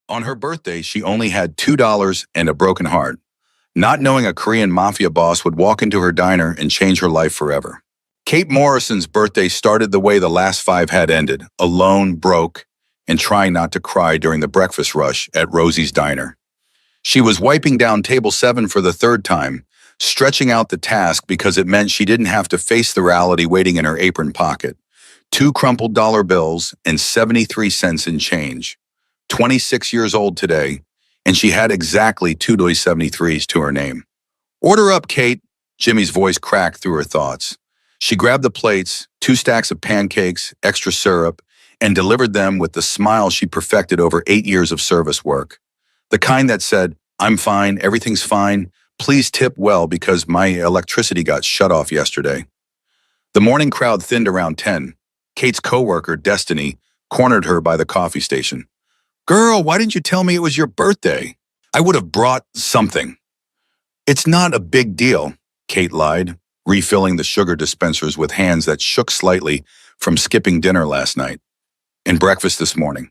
On her birthday, she only had $2 and a broken heart, not knowing a Korean mafia boss would walk into her diner and change her life forever. Kate Morrison's birthday started the way the last five had ended, alone, broke, and trying not to cry during the breakfast rush at Rosie's Diner. She was wiping down table 7 for the third time, stretching out the task because it meant she didn't have to face the reality waiting in her apron pocket. 2 crumpled dollar bills and 73 cents in change. 26 years old today, and she had exactly 2.73s to her name. "Order up, Kate," Jimmy's voice cracked through her thoughts. She grabbed the plates, 2 stacks of pancakes, extra syrup, and delivered them with the smile she perfected over 8 years of service work. The kind that said, "I'm fine, everything's fine, please tip well because my electricity got shut off yesterday." The morning crowd thinned around 10. Kate's coworker, Destiny, cornered her by the coffee station. "Girl, why didn't you tell me it was your birthday? I would have brought something." "It's not a big deal," Kate lied, refilling the sugar dispensers with hands that shook slightly from skipping dinner last night and breakfast this morning.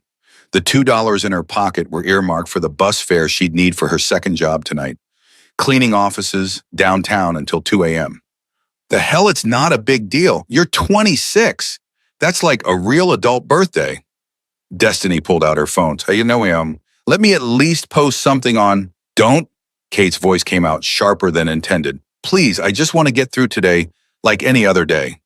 The $2 in her pocket were earmarked for the bus fare she'd need for her second job tonight, cleaning offices downtown until 2 a.m. "The hell, it's not a big deal. You're 26. That's like a real adult birthday." Destiny pulled out her phone. "Hey, let me at least post something on—" "Don't." Kate's voice came out sharper than intended. "Please, I just want to get through today like any other day."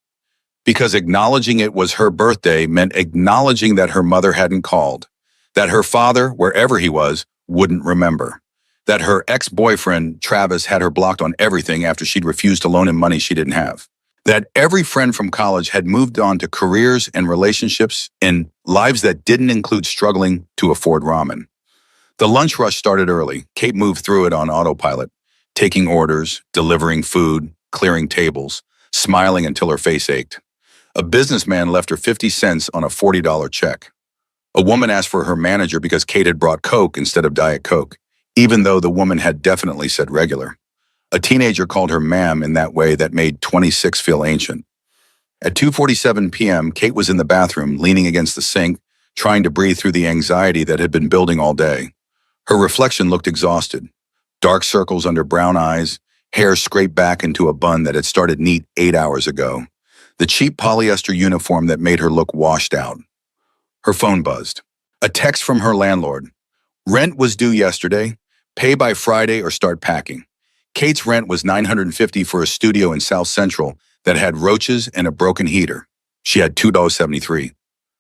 Because acknowledging it was her birthday meant acknowledging that her mother hadn't called, that her father, wherever he was, wouldn't remember, that her ex-boyfriend, Travis, had her blocked on everything after she'd refused to loan him money she didn't have, that every friend from college had moved on to careers and relationships and lives that didn't include struggling to afford ramen. The lunch rush started early. Kate moved through it on autopilot, taking orders, delivering food, clearing tables, smiling until her face ached. A businessman left her 50 cents on a $40 check. A woman asked for her manager because Kate had brought Coke instead of Diet Coke, even though the woman had definitely said regular. A teenager called her ma'am in that way that made 26 feel ancient. At 2:47 p.m., Kate was in the bathroom, leaning against the sink, trying to breathe through the anxiety that had been building all day. Her reflection looked exhausted. Dark circles under brown eyes, hair scraped back into a bun that had started neat 8 hours ago. The cheap polyester uniform that made her look washed out. Her phone buzzed. A text from her landlord. "Rent was due yesterday. Pay by Friday or start packing." Kate's rent was $950 for a studio in South Central that had roaches and a broken heater. She had $2.73.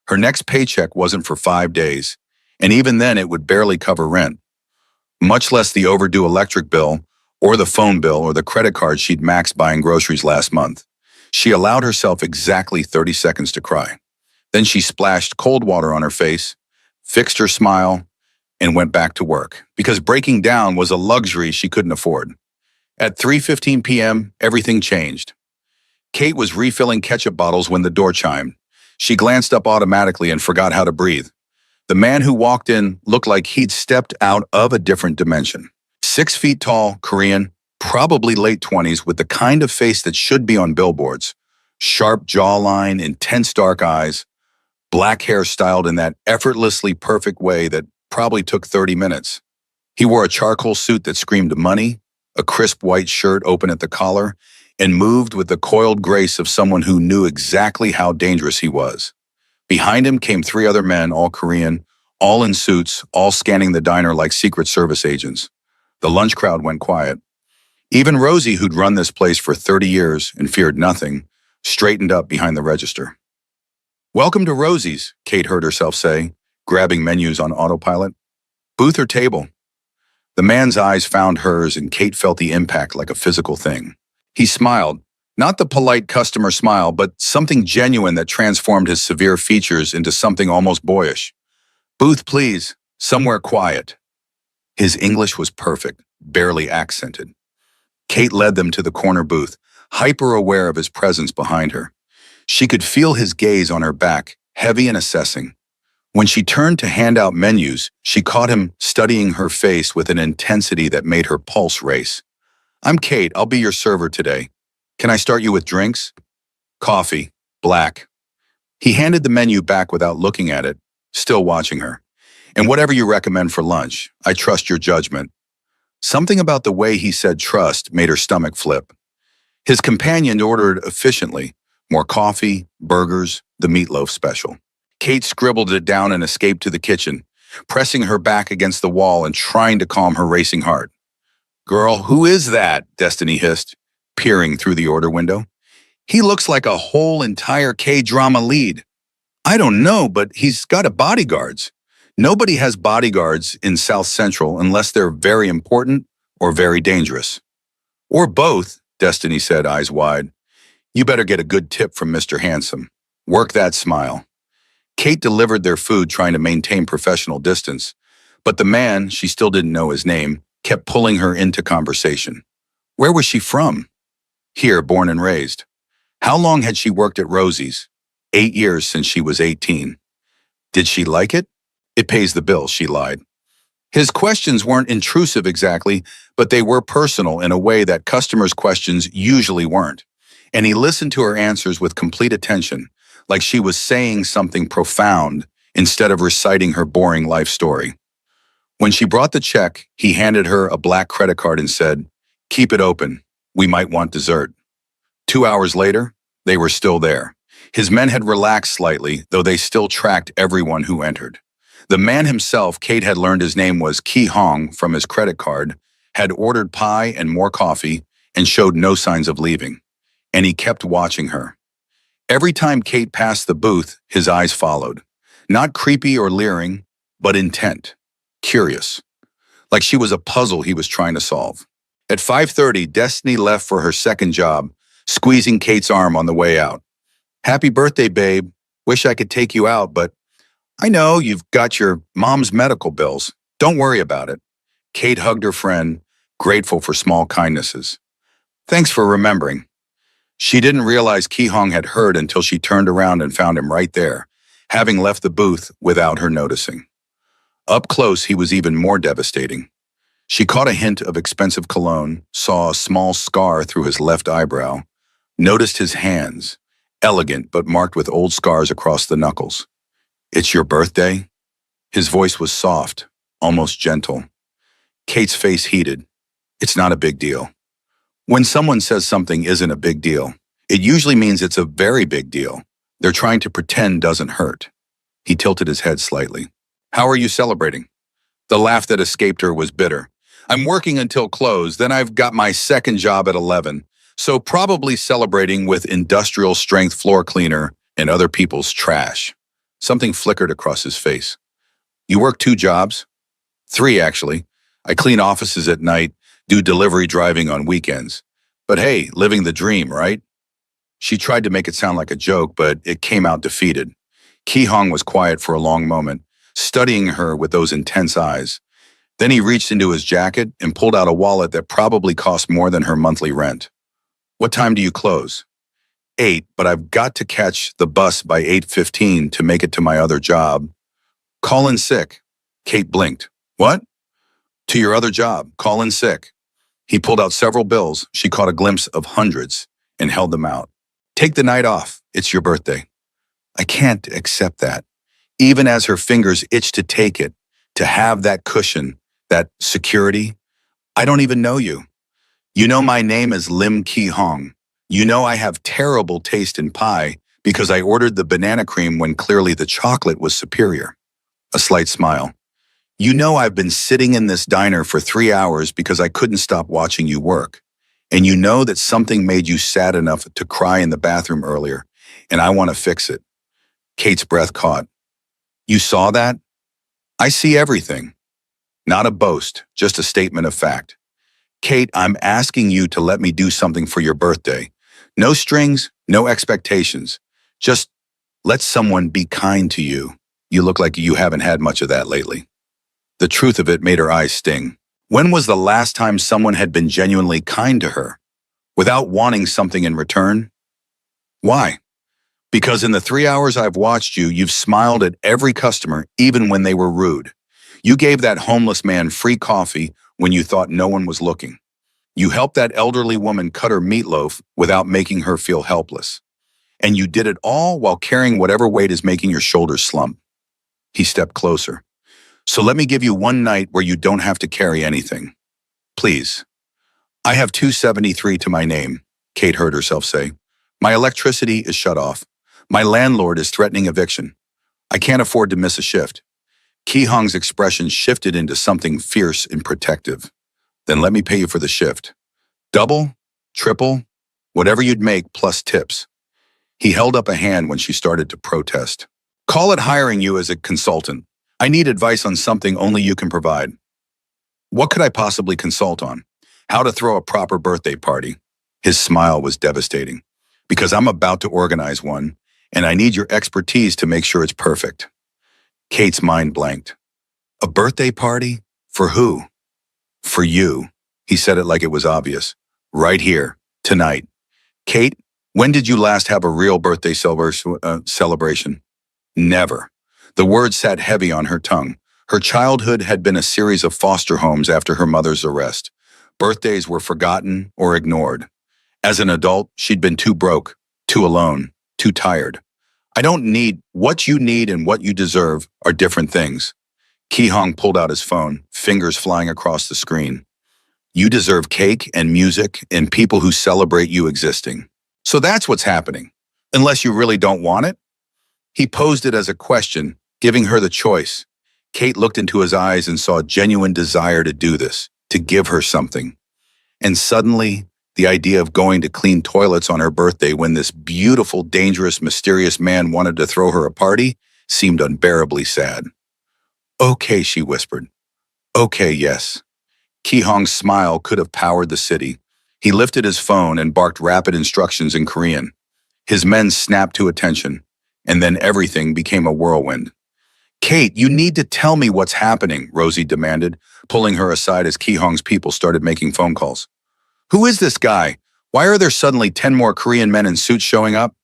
Her next paycheck wasn't for 5 days, and even then it would barely cover rent, much less the overdue electric bill or the phone bill or the credit card she'd maxed buying groceries last month. She allowed herself exactly 30 seconds to cry. Then she splashed cold water on her face, fixed her smile, and went back to work, because breaking down was a luxury she couldn't afford. At 3:15 p.m., everything changed. Kate was refilling ketchup bottles when the door chimed. She glanced up automatically and forgot how to breathe. The man who walked in looked like he'd stepped out of a different dimension. 6 feet tall, Korean, probably late 20s, with the kind of face that should be on billboards. Sharp jawline, intense dark eyes, black hair styled in that effortlessly perfect way that probably took 30 minutes. He wore a charcoal suit that screamed money, a crisp white shirt open at the collar, and moved with the coiled grace of someone who knew exactly how dangerous he was. Behind him came 3 other men, all Korean, all in suits, all scanning the diner like Secret Service agents. The lunch crowd went quiet. Even Rosie, who'd run this place for 30 years and feared nothing, straightened up behind the register. "Welcome to Rosie's," Kate heard herself say, grabbing menus on autopilot. "Booth or table?" The man's eyes found hers, and Kate felt the impact like a physical thing. He smiled, not the polite customer smile, but something genuine that transformed his severe features into something almost boyish. "Booth, please. Somewhere quiet." His English was perfect, barely accented. Kate led them to the corner booth, hyper-aware of his presence behind her. She could feel his gaze on her back, heavy and assessing. When she turned to hand out menus, she caught him studying her face with an intensity that made her pulse race. "I'm Kate. I'll be your server today. Can I start you with drinks?" "Coffee. Black." He handed the menu back without looking at it, still watching her. And whatever you recommend for lunch, I trust your judgment. Something about the way he said trust made her stomach flip. His companion ordered efficiently, more coffee, burgers, the meatloaf special. Kate scribbled it down and escaped to the kitchen, pressing her back against the wall and trying to calm her racing heart. Girl, who is that? Destiny hissed, peering through the order window. He looks like a whole entire K-drama lead. I don't know, but he's got a bodyguards. Nobody has bodyguards in South Central unless they're very important or very dangerous. Or both, Destiny said, eyes wide. You better get a good tip from Mr. Handsome. Work that smile. Kate delivered their food trying to maintain professional distance, but the man, she still didn't know his name, kept pulling her into conversation. Where was she from? Here, born and raised. How long had she worked at Rosie's? 8 years since she was 18. Did she like it? It pays the bills, she lied. His questions weren't intrusive exactly, but they were personal in a way that customers' questions usually weren't. And he listened to her answers with complete attention, like she was saying something profound instead of reciting her boring life story. When she brought the check, he handed her a black credit card and said, "Keep it open. We might want dessert." 2 hours later, they were still there. His men had relaxed slightly, though they still tracked everyone who entered. The man himself, Kate had learned his name was Ki Hong from his credit card, had ordered pie and more coffee, and showed no signs of leaving. And he kept watching her. Every time Kate passed the booth, his eyes followed. Not creepy or leering, but intent, curious, like she was a puzzle he was trying to solve. At 5:30, Destiny left for her second job, squeezing Kate's arm on the way out. "Happy birthday, babe. Wish I could take you out, but I know you've got your mom's medical bills. Don't worry about it." Kate hugged her friend, grateful for small kindnesses. "Thanks for remembering." She didn't realize Ki Hong had heard until she turned around and found him right there, having left the booth without her noticing. Up close, he was even more devastating. She caught a hint of expensive cologne, saw a small scar through his left eyebrow, noticed his hands, elegant but marked with old scars across the knuckles. "It's your birthday?" His voice was soft, almost gentle. Kate's face heated. "It's not a big deal." When someone says something isn't a big deal, it usually means it's a very big deal. They're trying to pretend doesn't hurt. He tilted his head slightly. "How are you celebrating?" The laugh that escaped her was bitter. "I'm working until close, then I've got my second job at 11, so probably celebrating with industrial strength floor cleaner and other people's trash." Something flickered across his face. "You work 2 jobs?" "3, actually. I clean offices at night, do delivery driving on weekends. But hey, living the dream, right?" She tried to make it sound like a joke, but it came out defeated. Ki Hong was quiet for a long moment, studying her with those intense eyes. Then he reached into his jacket and pulled out a wallet that probably cost more than her monthly rent. "What time do you close?" 8, but I've got to catch the bus by 8:15 to make it to my other job. "Call in sick." Kate blinked. "What?" "To your other job. Call in sick." He pulled out several bills. She caught a glimpse of hundreds and held them out. "Take the night off. It's your birthday." "I can't accept that." Even as her fingers itched to take it, to have that cushion, that security. "I don't even know you. You know my name is Lim Ki Hong. You know I have terrible taste in pie because I ordered the banana cream when clearly the chocolate was superior." A slight smile. "You know I've been sitting in this diner for 3 hours because I couldn't stop watching you work. And you know that something made you sad enough to cry in the bathroom earlier, and I want to fix it." Kate's breath caught. "You saw that?" "I see everything." Not a boast, just a statement of fact. "Kate, I'm asking you to let me do something for your birthday. No strings, no expectations. Just let someone be kind to you. You look like you haven't had much of that lately." The truth of it made her eyes sting. When was the last time someone had been genuinely kind to her, without wanting something in return? Why? "Because in the 3 hours I've watched you, you've smiled at every customer, even when they were rude. You gave that homeless man free coffee when you thought no one was looking. You helped that elderly woman cut her meatloaf without making her feel helpless. And you did it all while carrying whatever weight is making your shoulders slump." He stepped closer. So let me give you one night where you don't have to carry anything. Please. I have 273 to my name, Kate heard herself say. My electricity is shut off. My landlord is threatening eviction. I can't afford to miss a shift. Ki Hong's expression shifted into something fierce and protective. Then let me pay you for the shift. Double, triple, whatever you'd make plus tips. He held up a hand when she started to protest. Call it hiring you as a consultant. I need advice on something only you can provide. What could I possibly consult on? How to throw a proper birthday party. His smile was devastating. Because I'm about to organize one, and I need your expertise to make sure it's perfect. Kate's mind blanked. A birthday party? For who? For you. He said it like it was obvious. Right here, tonight. Kate, when did you last have a real birthday celebration? Never. The word sat heavy on her tongue. Her childhood had been a series of foster homes after her mother's arrest. Birthdays were forgotten or ignored. As an adult, she'd been too broke, too alone, too tired. I don't need what you need and what you deserve are different things. Ki Hong pulled out his phone, fingers flying across the screen. You deserve cake and music and people who celebrate you existing. So that's what's happening. Unless you really don't want it? He posed it as a question, giving her the choice. Kate looked into his eyes and saw a genuine desire to do this, to give her something. And suddenly, the idea of going to clean toilets on her birthday when this beautiful, dangerous, mysterious man wanted to throw her a party seemed unbearably sad. Okay, she whispered. Okay, yes. Ki Hong's smile could have powered the city. He lifted his phone and barked rapid instructions in Korean. His men snapped to attention, and then everything became a whirlwind. Kate, you need to tell me what's happening, Rosie demanded, pulling her aside as Ki Hong's people started making phone calls. Who is this guy? Why are there suddenly 10 more Korean men in suits showing up?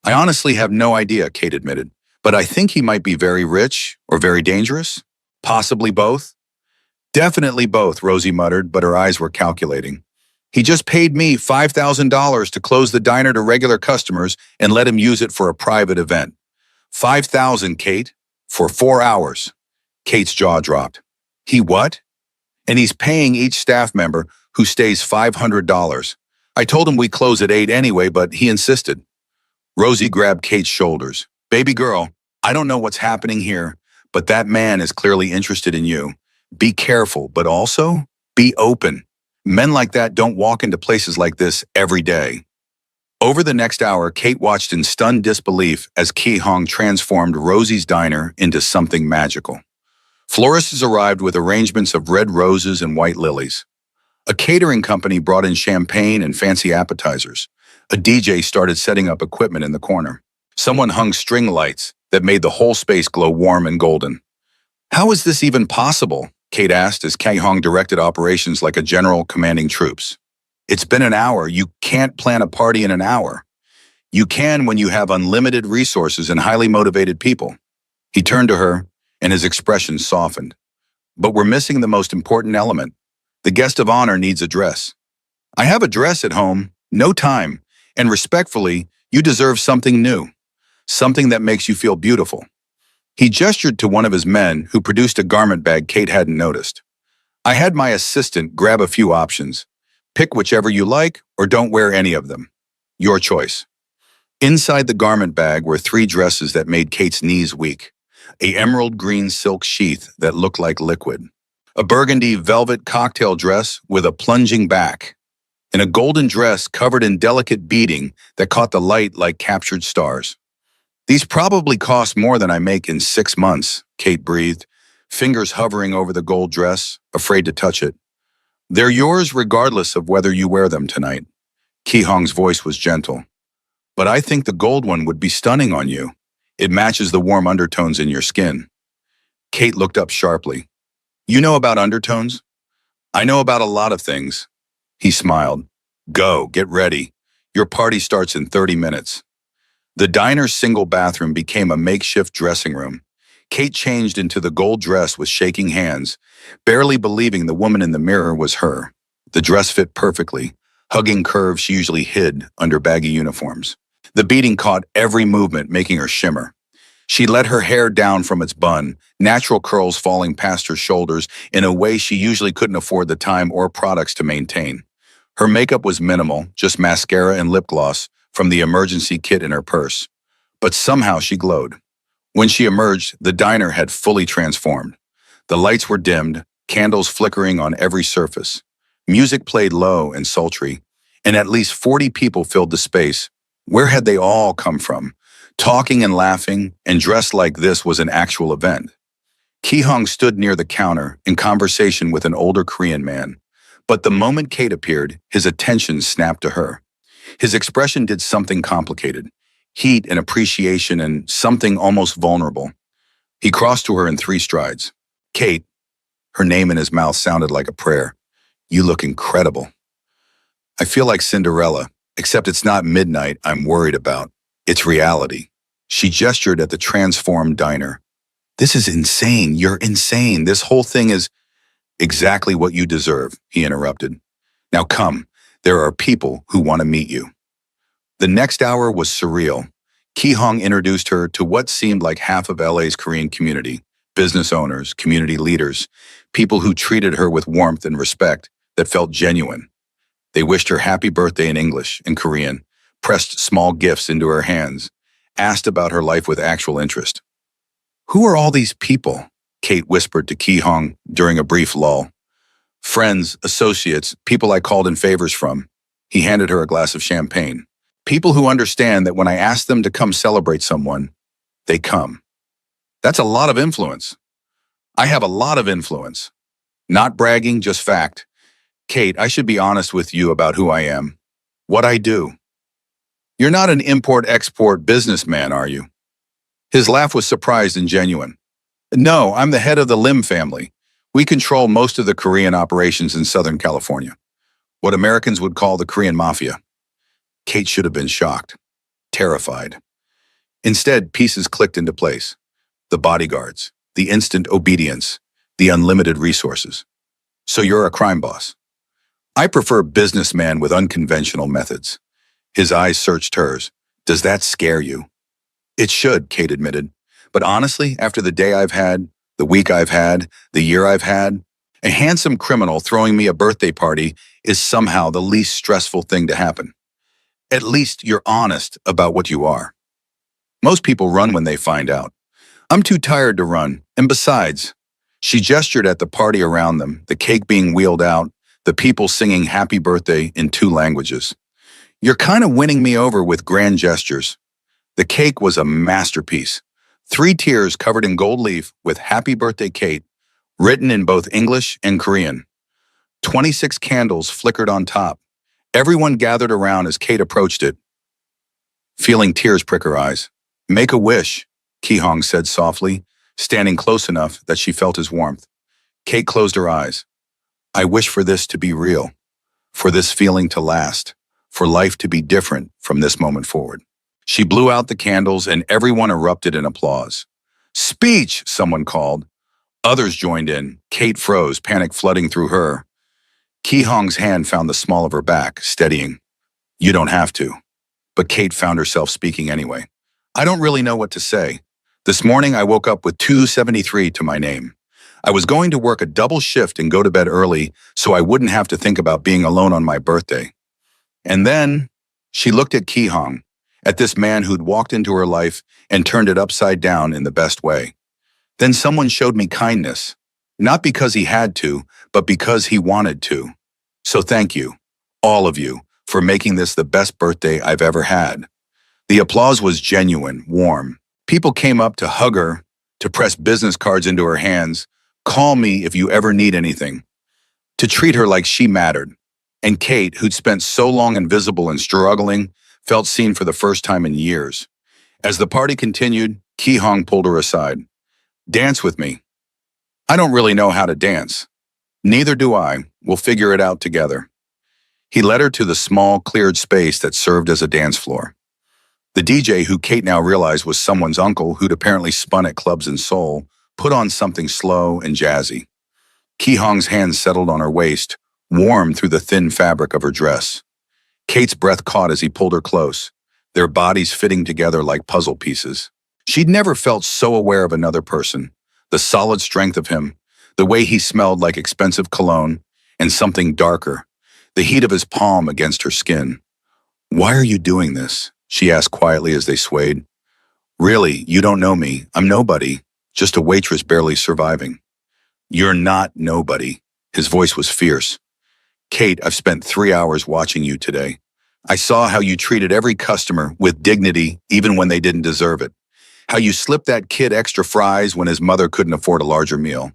I honestly have no idea, Kate admitted, but I think he might be very rich or very dangerous. Possibly both. Definitely both, Rosie muttered, but her eyes were calculating. He just paid me $5,000 to close the diner to regular customers and let him use it for a private event. $5,000, Kate, for 4 hours. Kate's jaw dropped. He what? And he's paying each staff member who stays $500. I told him we close at 8 anyway, but he insisted. Rosie grabbed Kate's shoulders. Baby girl, I don't know what's happening here, but that man is clearly interested in you. Be careful, but also be open. Men like that don't walk into places like this every day. Over the next hour, Kate watched in stunned disbelief as Ki Hong transformed Rosie's diner into something magical. Florists arrived with arrangements of red roses and white lilies. A catering company brought in champagne and fancy appetizers. A DJ started setting up equipment in the corner. Someone hung string lights that made the whole space glow warm and golden. How is this even possible? Kate asked as Ki Hong directed operations like a general commanding troops. It's been an hour. You can't plan a party in an hour. You can when you have unlimited resources and highly motivated people. He turned to her, and his expression softened. But we're missing the most important element. The guest of honor needs a dress. I have a dress at home, no time, and respectfully, you deserve something new. Something that makes you feel beautiful. He gestured to one of his men who produced a garment bag Kate hadn't noticed. I had my assistant grab a few options. Pick whichever you like or don't wear any of them. Your choice. Inside the garment bag were 3 dresses that made Kate's knees weak. A emerald green silk sheath that looked like liquid. A burgundy velvet cocktail dress with a plunging back. And a golden dress covered in delicate beading that caught the light like captured stars. These probably cost more than I make in 6 months, Kate breathed, fingers hovering over the gold dress, afraid to touch it. They're yours regardless of whether you wear them tonight. Ki Hong's voice was gentle. But I think the gold one would be stunning on you. It matches the warm undertones in your skin. Kate looked up sharply. You know about undertones? I know about a lot of things. He smiled. Go, get ready. Your party starts in 30 minutes. The diner's single bathroom became a makeshift dressing room. Kate changed into the gold dress with shaking hands, barely believing the woman in the mirror was her. The dress fit perfectly, hugging curves she usually hid under baggy uniforms. The beading caught every movement, making her shimmer. She let her hair down from its bun, natural curls falling past her shoulders in a way she usually couldn't afford the time or products to maintain. Her makeup was minimal, just mascara and lip gloss from the emergency kit in her purse. But somehow she glowed. When she emerged, the diner had fully transformed. The lights were dimmed, candles flickering on every surface. Music played low and sultry, and at least 40 people filled the space. Where had they all come from? Talking and laughing, and dressed like this was an actual event. Ki-hong stood near the counter in conversation with an older Korean man. But the moment Kate appeared, his attention snapped to her. His expression did something complicated. Heat and appreciation and something almost vulnerable. He crossed to her in 3 strides. Kate, her name in his mouth sounded like a prayer. You look incredible. I feel like Cinderella, except it's not midnight I'm worried about. It's reality. She gestured at the transformed diner. This is insane. You're insane. This whole thing is exactly what you deserve, he interrupted. Now come, there are people who want to meet you. The next hour was surreal. Ki-hong introduced her to what seemed like half of LA's Korean community, business owners, community leaders, people who treated her with warmth and respect that felt genuine. They wished her happy birthday in English and Korean, pressed small gifts into her hands, asked about her life with actual interest. Who are all these people? Kate whispered to Ki-hong during a brief lull. Friends, associates, people I called in favors from. He handed her a glass of champagne. People who understand that when I ask them to come celebrate someone, they come. That's a lot of influence. I have a lot of influence. Not bragging, just fact. Kate, I should be honest with you about who I am. What I do. You're not an import-export businessman, are you? His laugh was surprised and genuine. No, I'm the head of the Lim family. We control most of the Korean operations in Southern California. What Americans would call the Korean Mafia. Kate should have been shocked, terrified. Instead, pieces clicked into place. The bodyguards, the instant obedience, the unlimited resources. So you're a crime boss. I prefer businessman with unconventional methods. His eyes searched hers. Does that scare you? It should, Kate admitted. But honestly, after the day I've had, the week I've had, the year I've had, a handsome criminal throwing me a birthday party is somehow the least stressful thing to happen. At least you're honest about what you are. Most people run when they find out. I'm too tired to run, and besides, she gestured at the party around them, the cake being wheeled out, the people singing happy birthday in 2 languages. You're kind of winning me over with grand gestures. The cake was a masterpiece. 3 tiers covered in gold leaf with Happy Birthday Kate, written in both English and Korean. 26 candles flickered on top. Everyone gathered around as Kate approached it, feeling tears prick her eyes. Make a wish, Ki-hong said softly, standing close enough that she felt his warmth. Kate closed her eyes. I wish for this to be real, for this feeling to last, for life to be different from this moment forward. She blew out the candles and everyone erupted in applause. Speech, someone called. Others joined in. Kate froze, panic flooding through her. Ki-hong's hand found the small of her back, steadying. You don't have to. But Kate found herself speaking anyway. I don't really know what to say. This morning I woke up with 273 to my name. I was going to work a double shift and go to bed early so I wouldn't have to think about being alone on my birthday. And then she looked at Ki-hong, at this man who'd walked into her life and turned it upside down in the best way. Then someone showed me kindness, not because he had to, but because he wanted to. So thank you, all of you, for making this the best birthday I've ever had. The applause was genuine, warm. People came up to hug her, to press business cards into her hands, call me if you ever need anything, to treat her like she mattered. And Kate, who'd spent so long invisible and struggling, felt seen for the first time in years. As the party continued, Ki-hong pulled her aside. Dance with me. I don't really know how to dance. Neither do I. We'll figure it out together. He led her to the small, cleared space that served as a dance floor. The DJ, who Kate now realized was someone's uncle who'd apparently spun at clubs in Seoul, put on something slow and jazzy. Ki-hong's hands settled on her waist, warm through the thin fabric of her dress. Kate's breath caught as he pulled her close, their bodies fitting together like puzzle pieces. She'd never felt so aware of another person, the solid strength of him, the way he smelled like expensive cologne, and something darker, the heat of his palm against her skin. "Why are you doing this?" she asked quietly as they swayed. "Really, you don't know me. I'm nobody, just a waitress barely surviving." "You're not nobody." His voice was fierce. "Kate, I've spent 3 hours watching you today. I saw how you treated every customer with dignity even when they didn't deserve it. How you slipped that kid extra fries when his mother couldn't afford a larger meal.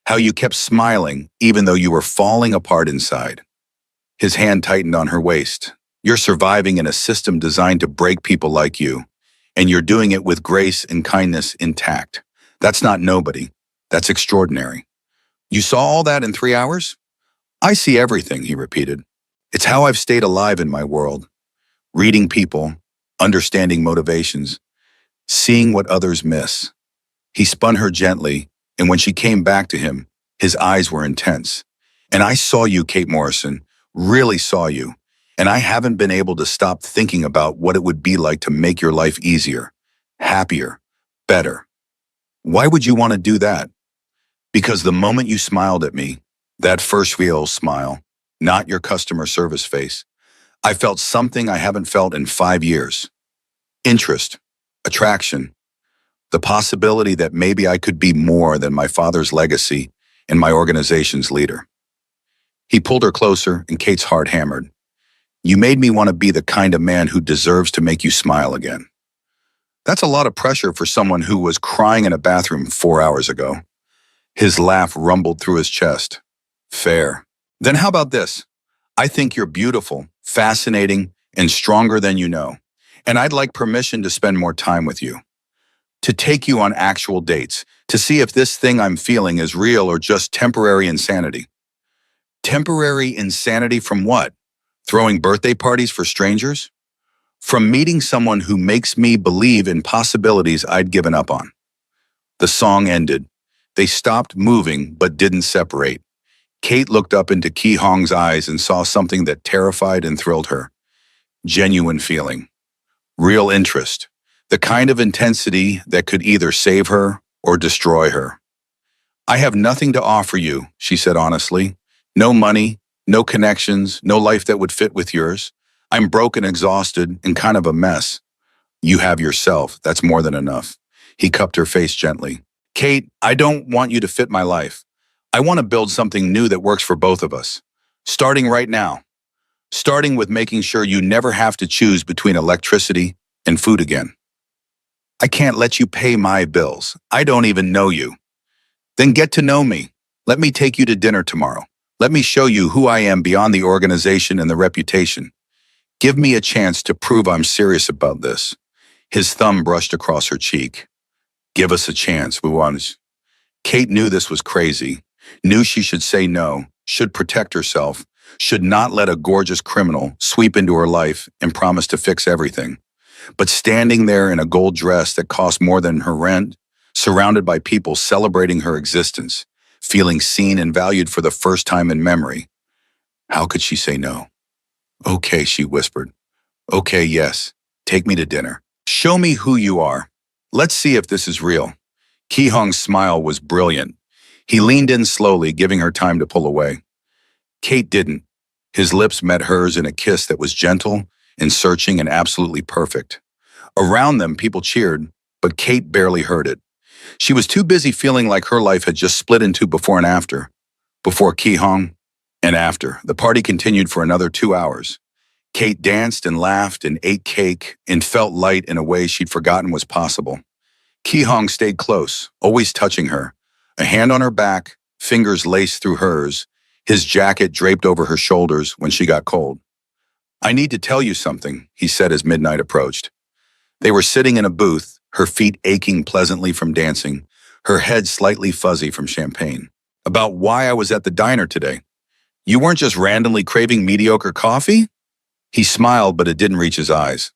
How you kept smiling even though you were falling apart inside." His hand tightened on her waist. "You're surviving in a system designed to break people like you, and you're doing it with grace and kindness intact. That's not nobody. That's extraordinary." "You saw all that in 3 hours?" "I see everything," he repeated. "It's how I've stayed alive in my world. Reading people, understanding motivations, seeing what others miss." He spun her gently, and when she came back to him, his eyes were intense. "And I saw you, Kate Morrison, really saw you. And I haven't been able to stop thinking about what it would be like to make your life easier, happier, better." "Why would you want to do that?" "Because the moment you smiled at me, that first real smile, not your customer service face, I felt something I haven't felt in 5 years. Interest, attraction, the possibility that maybe I could be more than my father's legacy and my organization's leader." He pulled her closer, and Kate's heart hammered. "You made me want to be the kind of man who deserves to make you smile again." That's a lot of pressure for someone who was crying in a bathroom 4 hours ago. His laugh rumbled through his chest. "Fair. Then how about this? I think you're beautiful, fascinating, and stronger than you know. And I'd like permission to spend more time with you. To take you on actual dates, to see if this thing I'm feeling is real or just temporary insanity." "Temporary insanity from what? Throwing birthday parties for strangers?" "From meeting someone who makes me believe in possibilities I'd given up on." The song ended. They stopped moving but didn't separate. Kate looked up into Ki Hong's eyes and saw something that terrified and thrilled her. Genuine feeling. Real interest. The kind of intensity that could either save her or destroy her. "I have nothing to offer you," she said honestly. "No money, no connections, no life that would fit with yours. I'm broke and exhausted and kind of a mess." "You have yourself. That's more than enough." He cupped her face gently. "Kate, I don't want you to fit my life. I want to build something new that works for both of us. Starting right now. Starting with making sure you never have to choose between electricity and food again." "I can't let you pay my bills. I don't even know you." "Then get to know me. Let me take you to dinner tomorrow. Let me show you who I am beyond the organization and the reputation. Give me a chance to prove I'm serious about this." His thumb brushed across her cheek. "Give us a chance, we want." Kate knew this was crazy, knew she should say no, should protect herself, should not let a gorgeous criminal sweep into her life and promise to fix everything. But standing there in a gold dress that cost more than her rent, surrounded by people celebrating her existence, feeling seen and valued for the first time in memory, how could she say no? "Okay," she whispered. "Okay, yes. Take me to dinner. Show me who you are. Let's see if this is real." Ki Hong's smile was brilliant. He leaned in slowly, giving her time to pull away. Kate didn't. His lips met hers in a kiss that was gentle and searching and absolutely perfect. Around them, people cheered, but Kate barely heard it. She was too busy feeling like her life had just split into before and after. Before Ki Hong and after. The party continued for another 2 hours. Kate danced and laughed and ate cake and felt light in a way she'd forgotten was possible. Ki Hong stayed close, always touching her, a hand on her back, fingers laced through hers, his jacket draped over her shoulders when she got cold. "I need to tell you something," he said as midnight approached. They were sitting in a booth, her feet aching pleasantly from dancing, her head slightly fuzzy from champagne. "About why I was at the diner today. You weren't just randomly craving mediocre coffee?" He smiled, but it didn't reach his eyes.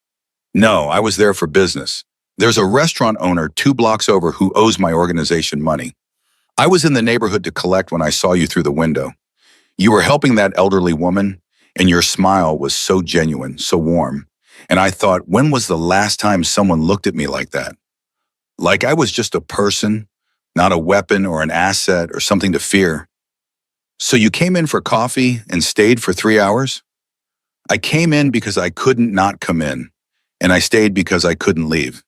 "No, I was there for business. There's a restaurant owner 2 blocks over who owes my organization money. I was in the neighborhood to collect when I saw you through the window. You were helping that elderly woman, and your smile was so genuine, so warm. And I thought, when was the last time someone looked at me like that? like I was just a person, not a weapon or an asset or something to fear. So you came in for coffee and stayed for 3 hours? I came in because I couldn't not come in, and I stayed because I couldn't leave.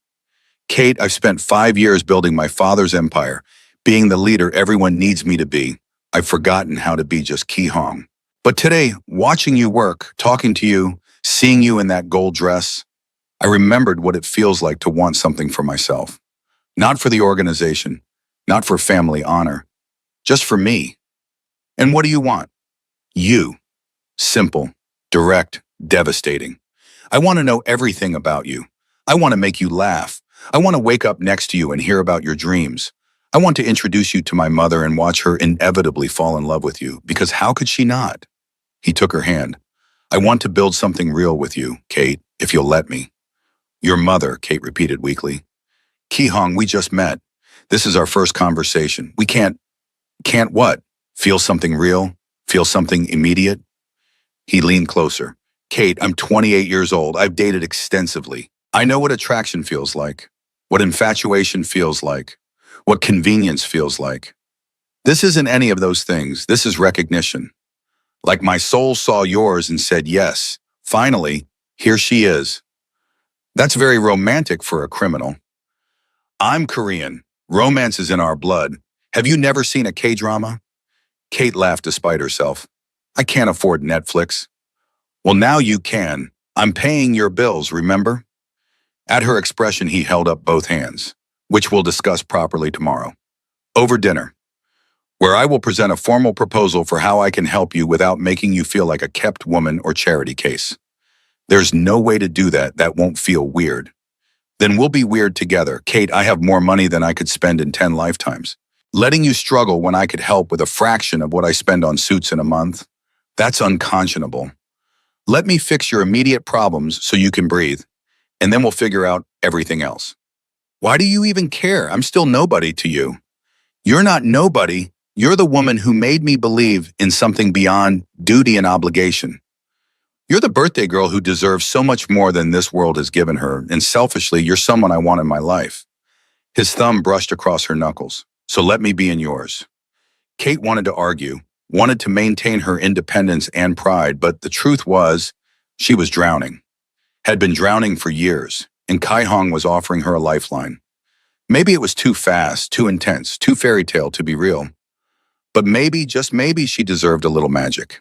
Kate, I've spent 5 years building my father's empire, being the leader everyone needs me to be. I've forgotten how to be just Ki Hong. But today, watching you work, talking to you, seeing you in that gold dress, I remembered what it feels like to want something for myself. Not for the organization, not for family honor, just for me. And what do you want? You. Simple, direct, devastating. I want to know everything about you. I want to make you laugh. I want to wake up next to you and hear about your dreams. I want to introduce you to my mother and watch her inevitably fall in love with you, because how could she not? He took her hand. I want to build something real with you, Kate, if you'll let me. Your mother, Kate repeated weakly. Ki Hong, we just met. This is our first conversation. We can't what? Feel something real? Feel something immediate? He leaned closer. Kate, I'm 28 years old. I've dated extensively. I know what attraction feels like, what infatuation feels like, what convenience feels like. This isn't any of those things. This is recognition. Like my soul saw yours and said yes. Finally, here she is. That's very romantic for a criminal. I'm Korean. Romance is in our blood. Have you never seen a K-drama? Kate laughed despite herself. I can't afford Netflix. Well, now you can. I'm paying your bills, remember? At her expression, he held up both hands, which we'll discuss properly tomorrow. Over dinner, where I will present a formal proposal for how I can help you without making you feel like a kept woman or charity case. There's no way to do that that won't feel weird. Then we'll be weird together. Kate, I have more money than I could spend in 10 lifetimes. Letting you struggle when I could help with a fraction of what I spend on suits in a month? That's unconscionable. Let me fix your immediate problems so you can breathe, and then we'll figure out everything else. Why do you even care? I'm still nobody to you. You're not nobody. You're the woman who made me believe in something beyond duty and obligation. You're the birthday girl who deserves so much more than this world has given her, and selfishly, you're someone I want in my life. His thumb brushed across her knuckles. So let me be in yours. Kate wanted to argue, wanted to maintain her independence and pride, but the truth was, she was drowning. Had been drowning for years, and Ki Hong was offering her a lifeline. Maybe it was too fast, too intense, too fairy tale to be real. But maybe, just maybe, she deserved a little magic.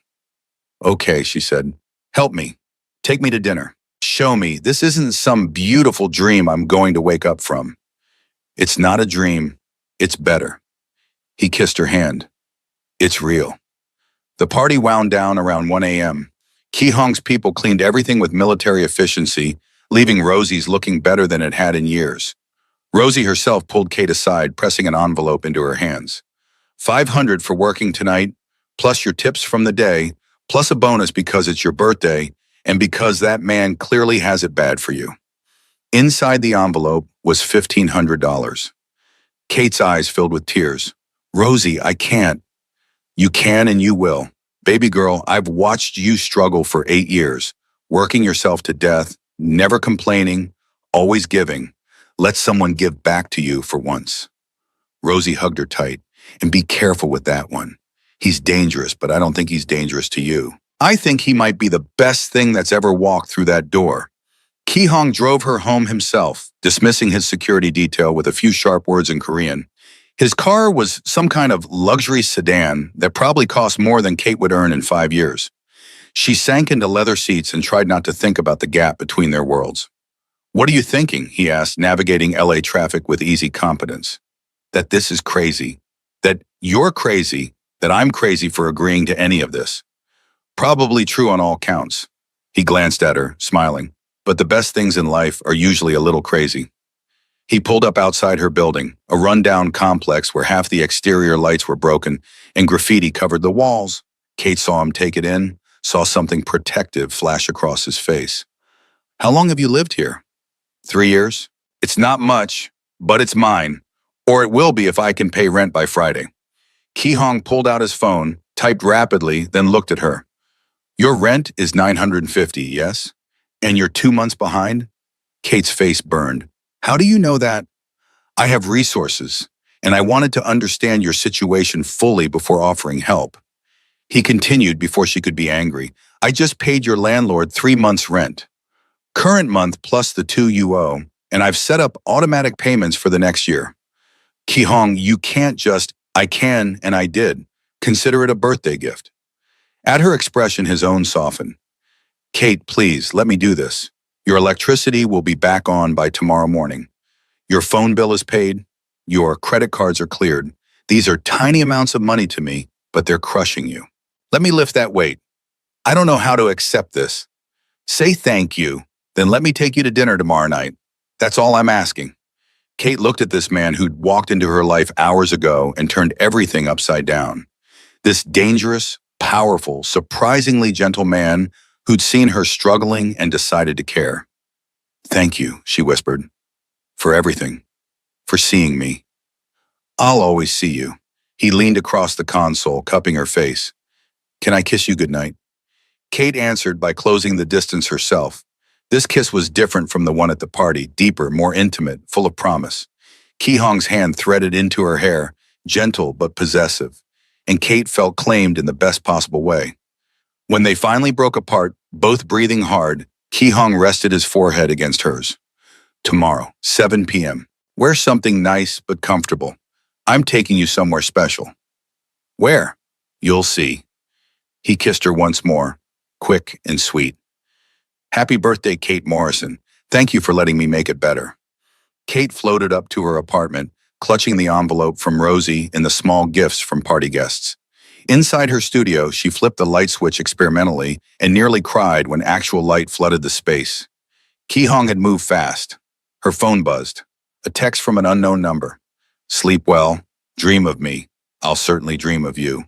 Okay, she said. Help me. Take me to dinner. Show me. This isn't some beautiful dream I'm going to wake up from. It's not a dream. It's better. He kissed her hand. It's real. The party wound down around 1 a.m. Ki Hong's people cleaned everything with military efficiency, leaving Rosie's looking better than it had in years. Rosie herself pulled Kate aside, pressing an envelope into her hands. $500 for working tonight, plus your tips from the day, plus a bonus because it's your birthday, and because that man clearly has it bad for you. Inside the envelope was $1,500. Kate's eyes filled with tears. Rosie, I can't. You can and you will. Baby girl, I've watched you struggle for 8 years, working yourself to death, never complaining, always giving. Let someone give back to you for once. Rosie hugged her tight. And be careful with that one. He's dangerous, but I don't think he's dangerous to you. I think he might be the best thing that's ever walked through that door. Ki Hong drove her home himself, dismissing his security detail with a few sharp words in Korean. His car was some kind of luxury sedan that probably cost more than Kate would earn in 5 years. She sank into leather seats and tried not to think about the gap between their worlds. What are you thinking? He asked, navigating LA traffic with easy competence. That this is crazy. That you're crazy, that I'm crazy for agreeing to any of this. Probably true on all counts. He glanced at her, smiling. But the best things in life are usually a little crazy. He pulled up outside her building, a rundown complex where half the exterior lights were broken and graffiti covered the walls. Kate saw him take it in, saw something protective flash across his face. How long have you lived here? 3 years? It's not much, but it's mine. Or it will be if I can pay rent by Friday. Ki Hong pulled out his phone, typed rapidly, then looked at her. Your rent is $950, yes? And you're 2 months behind? Kate's face burned. How do you know that? I have resources, and I wanted to understand your situation fully before offering help. He continued before she could be angry. I just paid your landlord 3 months' rent. Current month plus the two you owe, and I've set up automatic payments for the next year. Ki-hong, you can't just, I can, and I did. Consider it a birthday gift. At her expression, his own softened. Kate, please, let me do this. Your electricity will be back on by tomorrow morning. Your phone bill is paid. Your credit cards are cleared. These are tiny amounts of money to me, but they're crushing you. Let me lift that weight. I don't know how to accept this. Say thank you, then let me take you to dinner tomorrow night. That's all I'm asking. Kate looked at this man who'd walked into her life hours ago and turned everything upside down. This dangerous, powerful, surprisingly gentle man who'd seen her struggling and decided to care. Thank you, she whispered, for everything, for seeing me. I'll always see you. He leaned across the console, cupping her face. Can I kiss you goodnight? Kate answered by closing the distance herself. This kiss was different from the one at the party, deeper, more intimate, full of promise. Ki-hong's hand threaded into her hair, gentle but possessive, and Kate felt claimed in the best possible way. When they finally broke apart, both breathing hard, Ki-hong rested his forehead against hers. Tomorrow, 7 p.m. Wear something nice but comfortable. I'm taking you somewhere special. Where? You'll see. He kissed her once more, quick and sweet. Happy birthday, Kate Morrison. Thank you for letting me make it better. Kate floated up to her apartment, clutching the envelope from Rosie and the small gifts from party guests. Inside her studio, she flipped the light switch experimentally and nearly cried when actual light flooded the space. Ki-hong had moved fast. Her phone buzzed. A text from an unknown number. Sleep well. Dream of me. I'll certainly dream of you.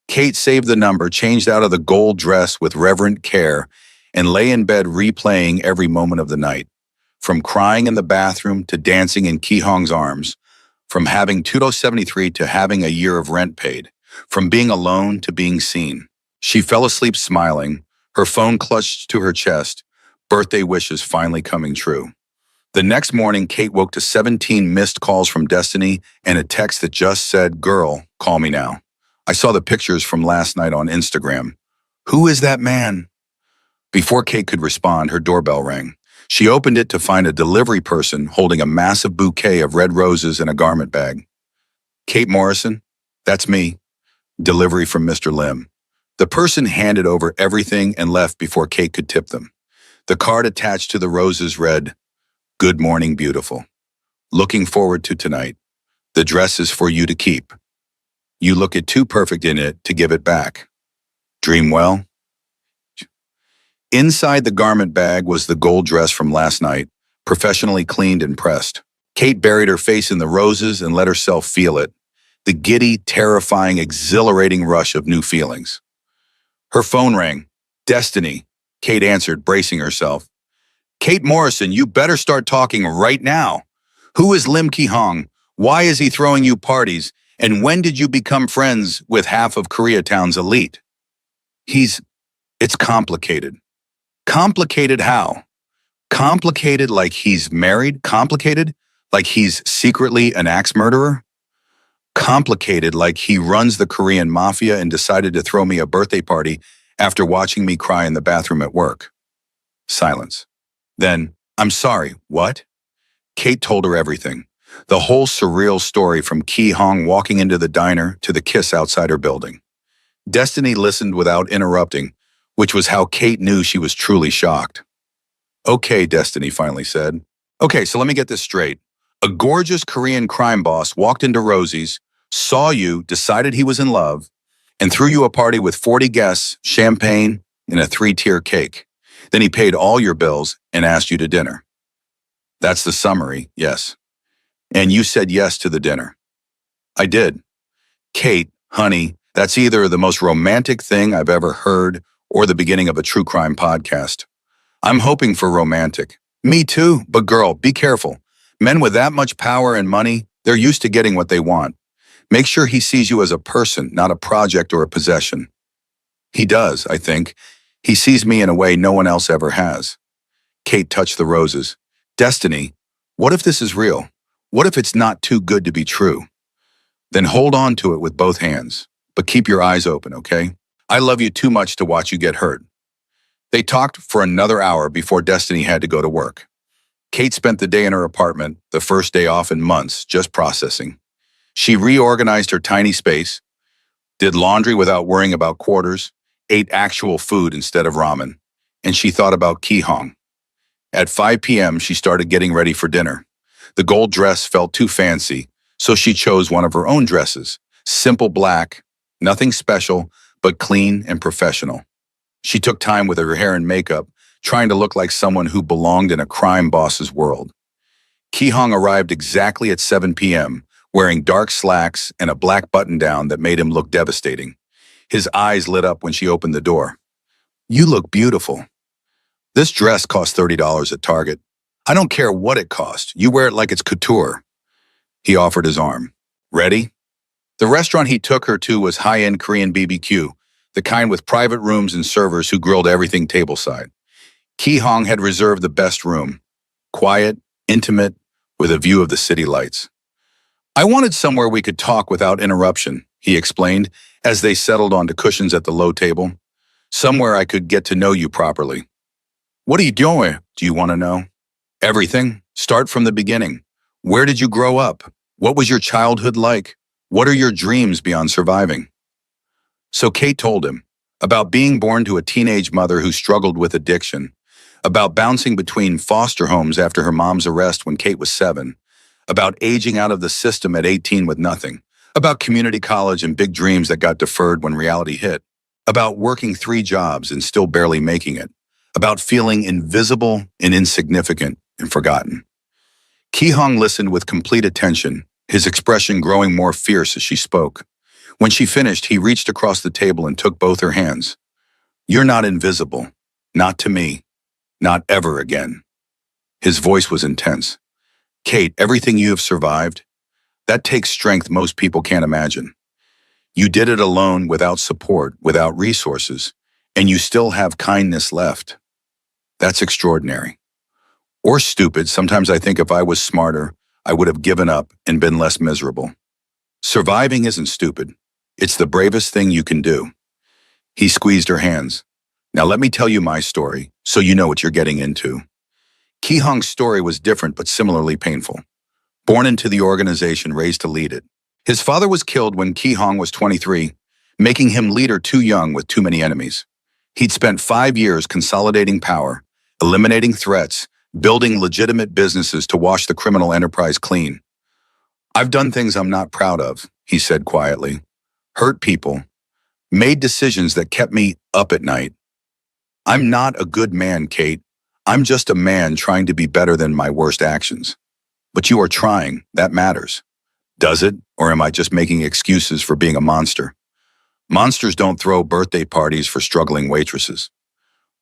Kate saved the number, changed out of the gold dress with reverent care, and lay in bed replaying every moment of the night. From crying in the bathroom to dancing in Ki-hong's arms, from having 2073 to having a year of rent paid, from being alone to being seen. She fell asleep smiling, her phone clutched to her chest, birthday wishes finally coming true. The next morning, Kate woke to 17 missed calls from Destiny and a text that just said, "Girl, call me now. I saw the pictures from last night on Instagram. Who is that man?" Before Kate could respond, her doorbell rang. She opened it to find a delivery person holding a massive bouquet of red roses in a garment bag. Kate Morrison? That's me. Delivery from Mr. Lim. The person handed over everything and left before Kate could tip them. The card attached to the roses read, "Good morning, beautiful. Looking forward to tonight. The dress is for you to keep. You look it too perfect in it to give it back. Dream well." Inside the garment bag was the gold dress from last night, professionally cleaned and pressed. Kate buried her face in the roses and let herself feel it, the giddy, terrifying, exhilarating rush of new feelings. Her phone rang. Destiny. Kate answered, bracing herself. Kate Morrison, you better start talking right now. Who is Lim Ki-hong? Why is he throwing you parties? And when did you become friends with half of Koreatown's elite? It's complicated. Complicated how? Complicated like he's married? Complicated like he's secretly an axe murderer? Complicated like he runs the Korean Mafia and decided to throw me a birthday party after watching me cry in the bathroom at work. Silence. Then, I'm sorry, what? Kate told her everything. The whole surreal story from Ki-hong walking into the diner to the kiss outside her building. Destiny listened without interrupting, which was how Kate knew she was truly shocked. Okay, Destiny finally said. Okay, so let me get this straight. A gorgeous Korean crime boss walked into Rosie's, saw you, decided he was in love, and threw you a party with 40 guests, champagne, and a 3-tier cake. Then he paid all your bills and asked you to dinner. That's the summary, yes. And you said yes to the dinner. I did. Kate, honey, that's either the most romantic thing I've ever heard or the beginning of a true crime podcast. I'm hoping for romantic. Me too, but girl, be careful. Men with that much power and money, they're used to getting what they want. Make sure he sees you as a person, not a project or a possession. He does, I think. He sees me in a way no one else ever has. Kate touched the roses. Destiny, what if this is real? What if it's not too good to be true? Then hold on to it with both hands. But keep your eyes open, okay? I love you too much to watch you get hurt. They talked for another hour before Destiny had to go to work. Kate spent the day in her apartment, the first day off in months, just processing. She reorganized her tiny space, did laundry without worrying about quarters, ate actual food instead of ramen, and she thought about Ki-hong. At 5 p.m., she started getting ready for dinner. The gold dress felt too fancy, so she chose one of her own dresses, simple black, nothing special, but clean and professional. She took time with her hair and makeup, trying to look like someone who belonged in a crime boss's world. Ki-hong arrived exactly at 7 p.m., wearing dark slacks and a black button-down that made him look devastating. His eyes lit up when she opened the door. "You look beautiful. This dress cost $30 at Target. I don't care what it cost. You wear it like it's couture." He offered his arm. "Ready?" The restaurant he took her to was high-end Korean BBQ, the kind with private rooms and servers who grilled everything tableside. Ki-hong had reserved the best room. Quiet, intimate, with a view of the city lights. "I wanted somewhere we could talk without interruption," he explained, as they settled onto cushions at the low table. "Somewhere I could get to know you properly." "What are you doing? Do you want to know?" "Everything. Start from the beginning. Where did you grow up? What was your childhood like? What are your dreams beyond surviving?" So Kate told him about being born to a teenage mother who struggled with addiction, about bouncing between foster homes after her mom's arrest when Kate was 7, about aging out of the system at 18 with nothing, about community college and big dreams that got deferred when reality hit, about working 3 jobs and still barely making it, about feeling invisible and insignificant and forgotten. Ki-hong listened with complete attention, his expression growing more fierce as she spoke. When she finished, he reached across the table and took both her hands. "You're not invisible. Not to me. Not ever again." His voice was intense. "Kate, everything you have survived, that takes strength most people can't imagine. You did it alone, without support, without resources, and you still have kindness left. That's extraordinary. Or stupid. Sometimes I think if I was smarter, I would have given up and been less miserable. Surviving isn't stupid. It's the bravest thing you can do." He squeezed her hands. "Now let me tell you my story, so you know what you're getting into." Ki-hong's story was different but similarly painful. Born into the organization, raised to lead it. His father was killed when Ki-hong was 23, making him leader too young with too many enemies. He'd spent 5 years consolidating power, eliminating threats, building legitimate businesses to wash the criminal enterprise clean. "I've done things I'm not proud of," he said quietly. "Hurt people. Made decisions that kept me up at night. I'm not a good man, Kate. I'm just a man trying to be better than my worst actions. But you are trying. That matters. Does it? Or am I just making excuses for being a monster? Monsters don't throw birthday parties for struggling waitresses.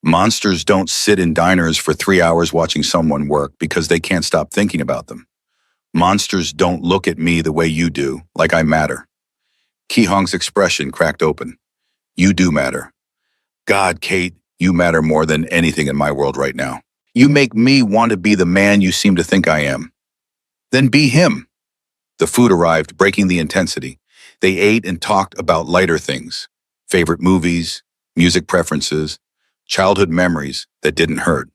Monsters don't sit in diners for 3 hours watching someone work because they can't stop thinking about them. Monsters don't look at me the way you do, like I matter." Ki-hong's expression cracked open. "You do matter. God, Kate, you matter more than anything in my world right now. You make me want to be the man you seem to think I am. Then be him." The food arrived, breaking the intensity. They ate and talked about lighter things, favorite movies, music preferences, childhood memories that didn't hurt.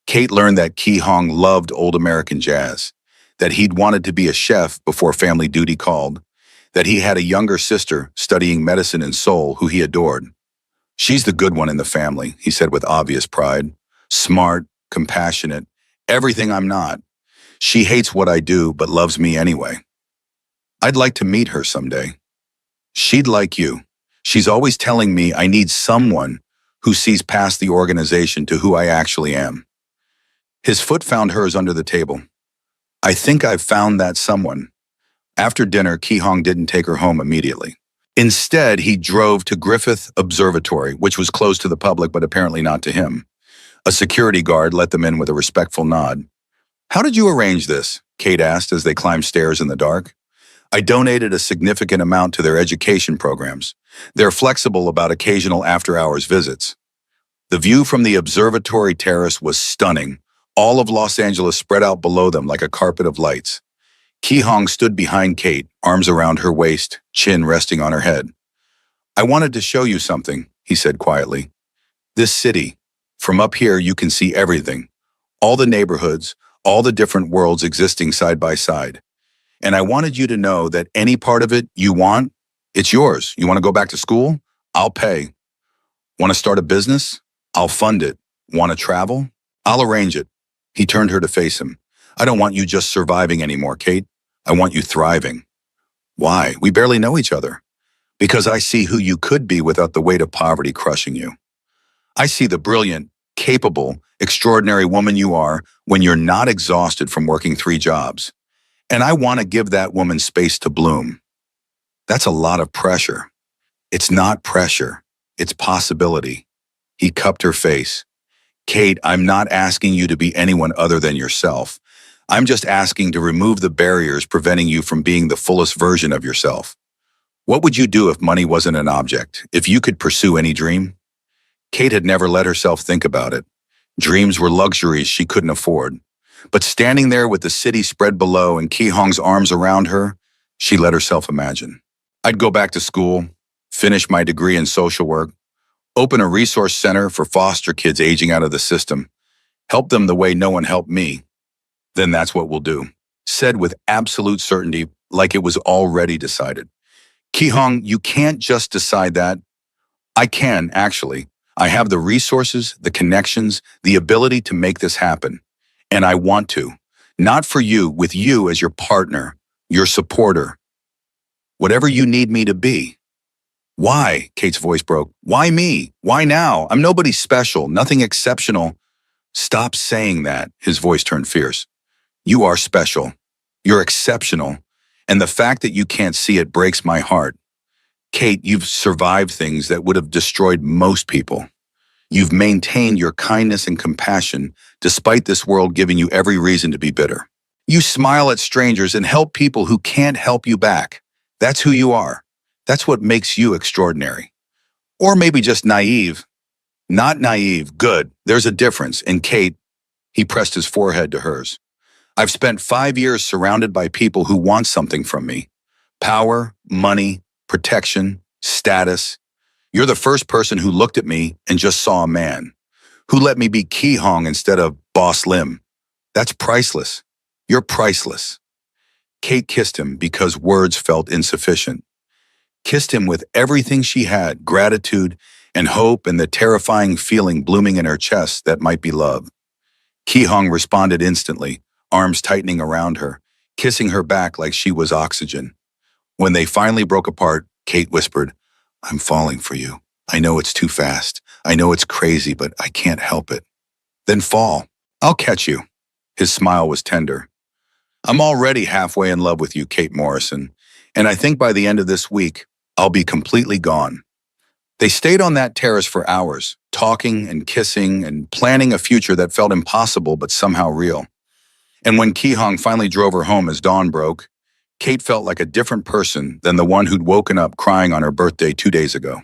Kate learned that Ki-hong loved old American jazz, that he'd wanted to be a chef before family duty called, that he had a younger sister studying medicine in Seoul who he adored. "She's the good one in the family," he said with obvious pride. "Smart, compassionate, everything I'm not. She hates what I do but loves me anyway. I'd like to meet her someday. She'd like you. She's always telling me I need someone who sees past the organization to who I actually am." His foot found hers under the table. "I think I've found that someone." After dinner, Ki-hong didn't take her home immediately. Instead, he drove to Griffith Observatory, which was closed to the public but apparently not to him. A security guard let them in with a respectful nod. "How did you arrange this?" Kate asked as they climbed stairs in the dark. "I donated a significant amount to their education programs. They're flexible about occasional after-hours visits." The view from the observatory terrace was stunning, all of Los Angeles spread out below them like a carpet of lights. Ki Hong stood behind Kate, arms around her waist, chin resting on her head. I wanted to show you something, he said quietly. This city. From up here you can see everything. All the neighborhoods, all the different worlds existing side by side. And I wanted you to know that any part of it you want, it's yours. You want to go back to school? I'll pay. Want to start a business? I'll fund it. Want to travel? I'll arrange it. He turned her to face him. I don't want you just surviving anymore, Kate. I want you thriving. Why? We barely know each other. Because I see who you could be without the weight of poverty crushing you. I see the brilliant, capable, extraordinary woman you are when you're not exhausted from working 3 jobs. And I want to give that woman space to bloom. That's a lot of pressure. It's not pressure. It's possibility. He cupped her face. Kate, I'm not asking you to be anyone other than yourself. I'm just asking to remove the barriers preventing you from being the fullest version of yourself. What would you do if money wasn't an object, if you could pursue any dream? Kate had never let herself think about it. Dreams were luxuries she couldn't afford. But standing there with the city spread below and Ki Hong's arms around her, she let herself imagine. I'd go back to school, finish my degree in social work, open a resource center for foster kids aging out of the system, help them the way no one helped me. Then that's what we'll do. Said with absolute certainty, like it was already decided. Ki Hong, you can't just decide that. I can, actually. I have the resources, the connections, the ability to make this happen. And I want to. Not for you, with you as your partner, your supporter. Whatever you need me to be. Why? Kate's voice broke. Why me? Why now? I'm nobody special, nothing exceptional. Stop saying that. His voice turned fierce. You are special. You're exceptional. And the fact that you can't see it breaks my heart. Kate, you've survived things that would have destroyed most people. You've maintained your kindness and compassion despite this world giving you every reason to be bitter. You smile at strangers and help people who can't help you back. That's who you are. That's what makes you extraordinary. Or maybe just naive. Not naive, good. There's a difference. And Kate, he pressed his forehead to hers. I've spent 5 years surrounded by people who want something from me. Power, money, protection, status. You're the first person who looked at me and just saw a man. Who let me be Ki Hong instead of Boss Lim. That's priceless. You're priceless. Kate kissed him because words felt insufficient. Kissed him with everything she had, gratitude and hope and the terrifying feeling blooming in her chest that might be love. Ki Hong responded instantly, arms tightening around her, kissing her back like she was oxygen. When they finally broke apart, Kate whispered, I'm falling for you. I know it's too fast. I know it's crazy, but I can't help it. Then fall. I'll catch you. His smile was tender. I'm already halfway in love with you, Kate Morrison, and I think by the end of this week, I'll be completely gone. They stayed on that terrace for hours, talking and kissing and planning a future that felt impossible but somehow real. And when Ki Hong finally drove her home as dawn broke, Kate felt like a different person than the one who'd woken up crying on her birthday 2 days ago.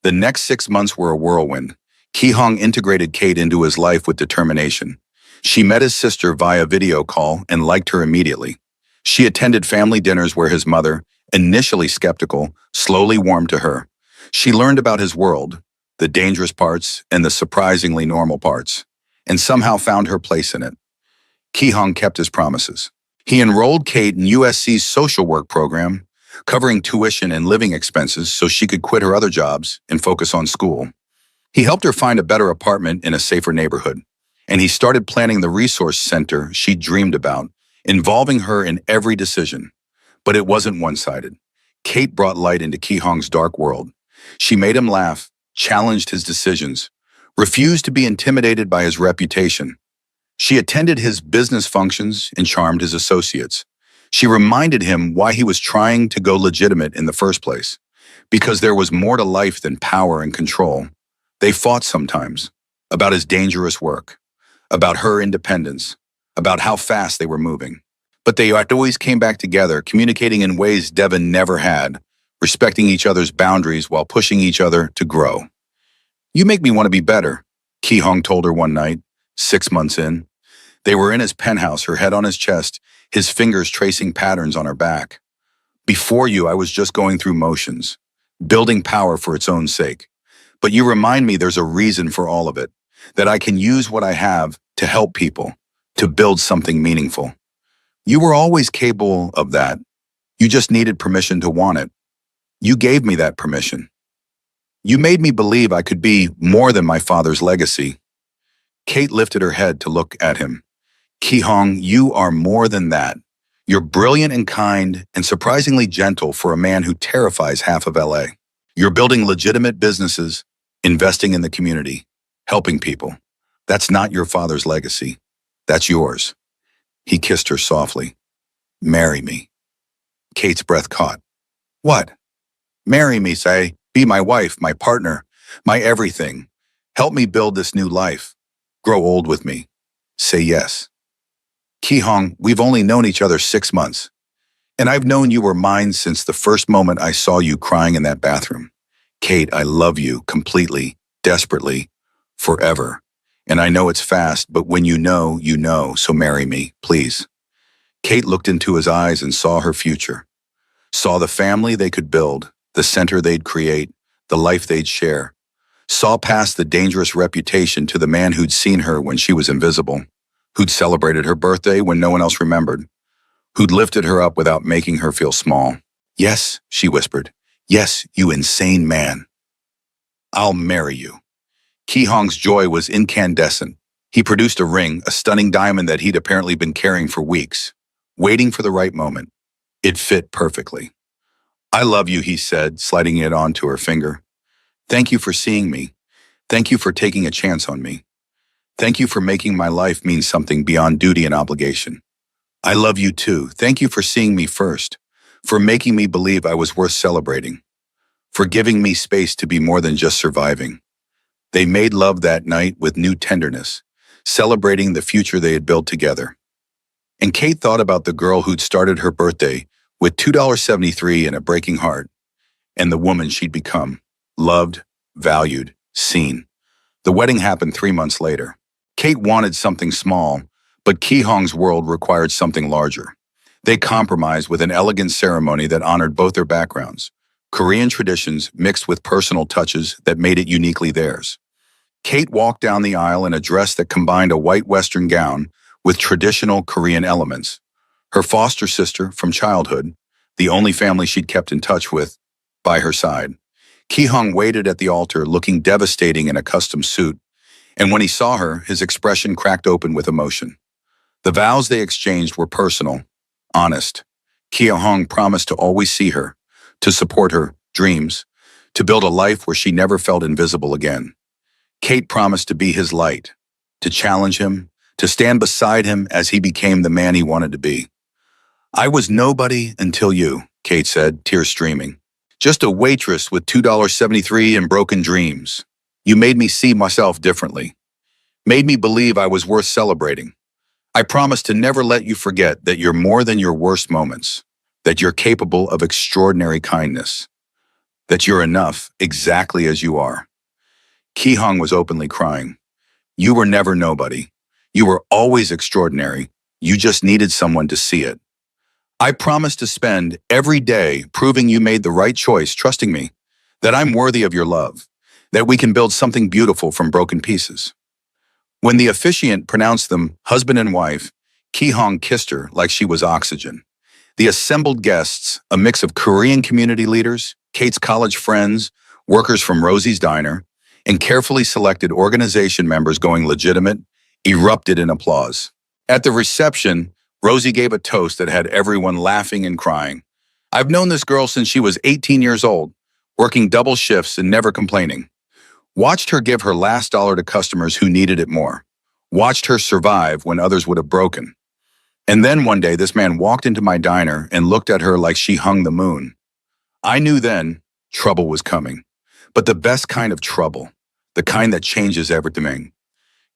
The next 6 months were a whirlwind. Ki Hong integrated Kate into his life with determination. She met his sister via video call and liked her immediately. She attended family dinners where his mother, initially skeptical, slowly warmed to her. She learned about his world, the dangerous parts and the surprisingly normal parts, and somehow found her place in it. Ki Hong kept his promises. He enrolled Kate in USC's social work program, covering tuition and living expenses so she could quit her other jobs and focus on school. He helped her find a better apartment in a safer neighborhood, and he started planning the resource center she dreamed about, involving her in every decision. But it wasn't one-sided. Kate brought light into Ki Hong's dark world. She made him laugh, challenged his decisions, refused to be intimidated by his reputation. She attended his business functions and charmed his associates. She reminded him why he was trying to go legitimate in the first place, because there was more to life than power and control. They fought sometimes, about his dangerous work, about her independence, about how fast they were moving. But they always came back together, communicating in ways Devon never had, respecting each other's boundaries while pushing each other to grow. You make me want to be better, Ki Hong told her one night, 6 months in. They were in his penthouse, her head on his chest, his fingers tracing patterns on her back. Before you, I was just going through motions, building power for its own sake. But you remind me there's a reason for all of it, that I can use what I have to help people, to build something meaningful. You were always capable of that. You just needed permission to want it. You gave me that permission. You made me believe I could be more than my father's legacy. Kate lifted her head to look at him. Ki-hong, you are more than that. You're brilliant and kind and surprisingly gentle for a man who terrifies half of LA. You're building legitimate businesses, investing in the community, helping people. That's not your father's legacy. That's yours. He kissed her softly. Marry me. Kate's breath caught. What? Marry me, say. Be my wife, my partner, my everything. Help me build this new life. Grow old with me. Say yes. Ki-hong, we've only known each other 6 months, and I've known you were mine since the first moment I saw you crying in that bathroom. Kate, I love you completely, desperately, forever. And I know it's fast, but when you know, so marry me, please. Kate looked into his eyes and saw her future. Saw the family they could build, the center they'd create, the life they'd share. Saw past the dangerous reputation to the man who'd seen her when she was invisible, who'd celebrated her birthday when no one else remembered, who'd lifted her up without making her feel small. Yes, she whispered. Yes, you insane man. I'll marry you. Ki-hong's joy was incandescent. He produced a ring, a stunning diamond that he'd apparently been carrying for weeks, waiting for the right moment. It fit perfectly. I love you, he said, sliding it onto her finger. Thank you for seeing me. Thank you for taking a chance on me. Thank you for making my life mean something beyond duty and obligation. I love you too. Thank you for seeing me first, for making me believe I was worth celebrating, for giving me space to be more than just surviving. They made love that night with new tenderness, celebrating the future they had built together. And Kate thought about the girl who'd started her birthday with $2.73 and a breaking heart, and the woman she'd become, loved, valued, seen. The wedding happened 3 months later. Kate wanted something small, but Ki-hong's world required something larger. They compromised with an elegant ceremony that honored both their backgrounds, Korean traditions mixed with personal touches that made it uniquely theirs. Kate walked down the aisle in a dress that combined a white Western gown with traditional Korean elements. Her foster sister from childhood, the only family she'd kept in touch with, by her side. Ki-hong waited at the altar looking devastating in a custom suit, and when he saw her, his expression cracked open with emotion. The vows they exchanged were personal, honest. Ki-hong promised to always see her, to support her dreams, to build a life where she never felt invisible again. Kate promised to be his light, to challenge him, to stand beside him as he became the man he wanted to be. I was nobody until you, Kate said, tears streaming. Just a waitress with $2.73 and broken dreams. You made me see myself differently. Made me believe I was worth celebrating. I promise to never let you forget that you're more than your worst moments, that you're capable of extraordinary kindness, that you're enough exactly as you are. Ki-hong was openly crying. You were never nobody. You were always extraordinary. You just needed someone to see it. I promise to spend every day proving you made the right choice, trusting me, that I'm worthy of your love, that we can build something beautiful from broken pieces. When the officiant pronounced them husband and wife, Ki-hong kissed her like she was oxygen. The assembled guests, a mix of Korean community leaders, Kate's college friends, workers from Rosie's Diner, and carefully selected organization members going legitimate, erupted in applause. At the reception, Rosie gave a toast that had everyone laughing and crying. I've known this girl since she was 18 years old, working double shifts and never complaining. Watched her give her last dollar to customers who needed it more. Watched her survive when others would have broken. And then one day, this man walked into my diner and looked at her like she hung the moon. I knew then trouble was coming, but the best kind of trouble, the kind that changes everything.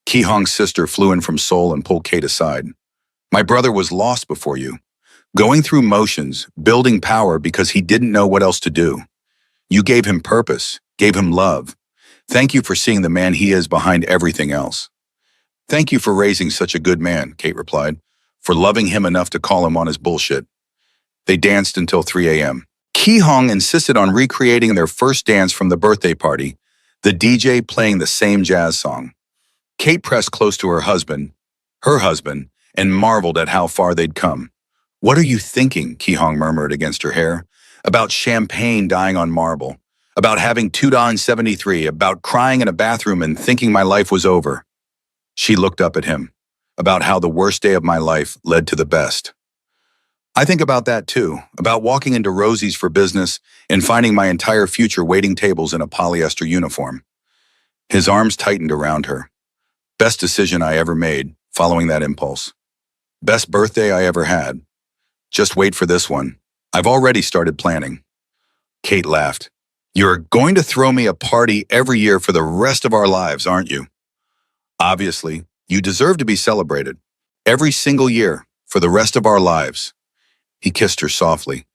Ki-hong's sister flew in from Seoul and pulled Kate aside. My brother was lost before you, going through motions, building power because he didn't know what else to do. You gave him purpose, gave him love. Thank you for seeing the man he is behind everything else. Thank you for raising such a good man, Kate replied, for loving him enough to call him on his bullshit. They danced until 3 a.m. Ki Hong insisted on recreating their first dance from the birthday party, the DJ playing the same jazz song. Kate pressed close to her husband, and marveled at how far they'd come. What are you thinking? Ki Hong murmured against her hair. About champagne dying on marble. About having $2.73. About crying in a bathroom and thinking my life was over. She looked up at him. About how the worst day of my life led to the best. I think about that too. About walking into Rosie's for business and finding my entire future waiting tables in a polyester uniform. His arms tightened around her. Best decision I ever made, following that impulse. Best birthday I ever had. Just wait for this one. I've already started planning. Kate laughed. You're going to throw me a party every year for the rest of our lives, aren't you? Obviously, you deserve to be celebrated. Every single year, for the rest of our lives. He kissed her softly.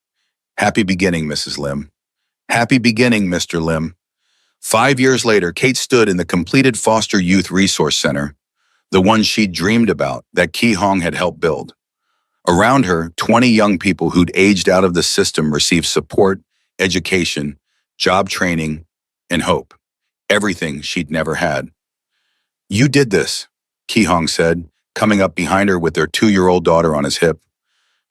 Happy beginning, Mrs. Lim. Happy beginning, Mr. Lim. 5 years later, Kate stood in the completed Foster Youth Resource Center, the one she'd dreamed about, that Ki Hong had helped build. Around her, 20 young people who'd aged out of the system received support, education, job training, and hope. Everything she'd never had. You did this, Ki Hong said, coming up behind her with their 2-year-old daughter on his hip.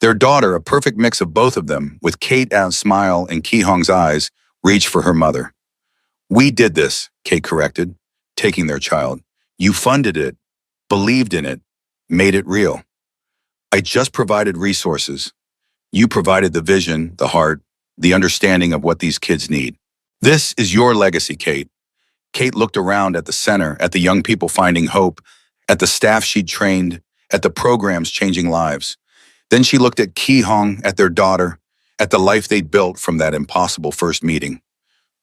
Their daughter, a perfect mix of both of them, with Kate's smile and Ki Hong's eyes, reached for her mother. We did this, Kate corrected, taking their child. You funded it, believed in it, made it real. I just provided resources. You provided the vision, the heart, the understanding of what these kids need. This is your legacy, Kate. Kate looked around at the center, at the young people finding hope, at the staff she'd trained, at the programs changing lives. Then she looked at Ki Hong, at their daughter, at the life they'd built from that impossible first meeting.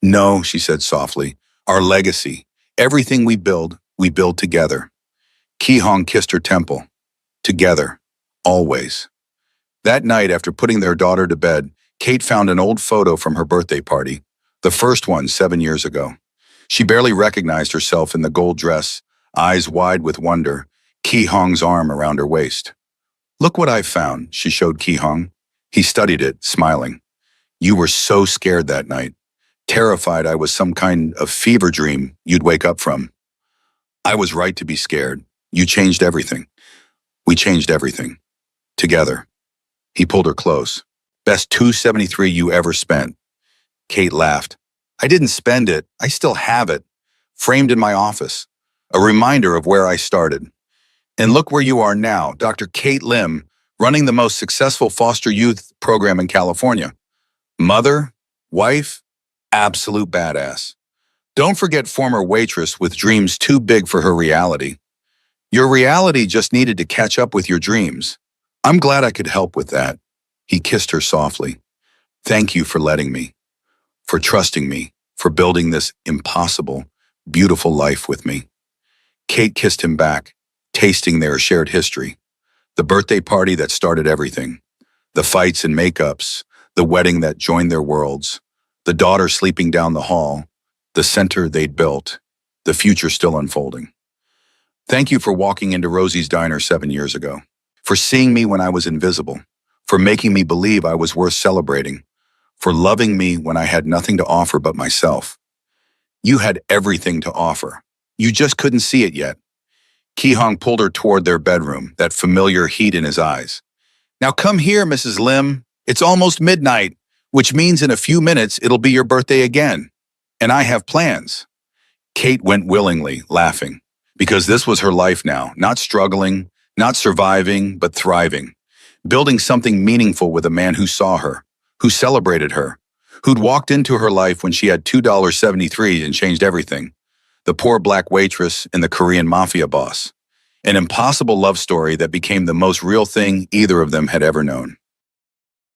No, she said softly, our legacy, everything we build together. Ki Hong kissed her temple. Together. Always. That night, after putting their daughter to bed, Kate found an old photo from her birthday party, the first one 7 years ago. She barely recognized herself in the gold dress, eyes wide with wonder, Ki Hong's arm around her waist. Look what I've found, she showed Ki Hong. He studied it, smiling. You were so scared that night, terrified I was some kind of fever dream you'd wake up from. I was right to be scared. You changed everything. We changed everything. Together. He pulled her close. Best $2.73 you ever spent. Kate laughed. I didn't spend it. I still have it. Framed in my office. A reminder of where I started. And look where you are now, Dr. Kate Lim, running the most successful foster youth program in California. Mother, wife, absolute badass. Don't forget former waitress with dreams too big for her reality. Your reality just needed to catch up with your dreams. I'm glad I could help with that. He kissed her softly. Thank you for letting me, for trusting me, for building this impossible, beautiful life with me. Kate kissed him back, tasting their shared history. The birthday party that started everything. The fights and makeups, the wedding that joined their worlds, the daughter sleeping down the hall, the center they'd built, the future still unfolding. Thank you for walking into Rosie's Diner 7 years ago, for seeing me when I was invisible, for making me believe I was worth celebrating, for loving me when I had nothing to offer but myself. You had everything to offer. You just couldn't see it yet. Ki Hong pulled her toward their bedroom, that familiar heat in his eyes. Now come here, Mrs. Lim. It's almost midnight, which means in a few minutes it'll be your birthday again. And I have plans. Kate went willingly, laughing, because this was her life now, not struggling, not surviving, but thriving, building something meaningful with a man who saw her, who celebrated her, who'd walked into her life when she had $2.73 and changed everything. The poor black waitress and the Korean Mafia boss. An impossible love story that became the most real thing either of them had ever known.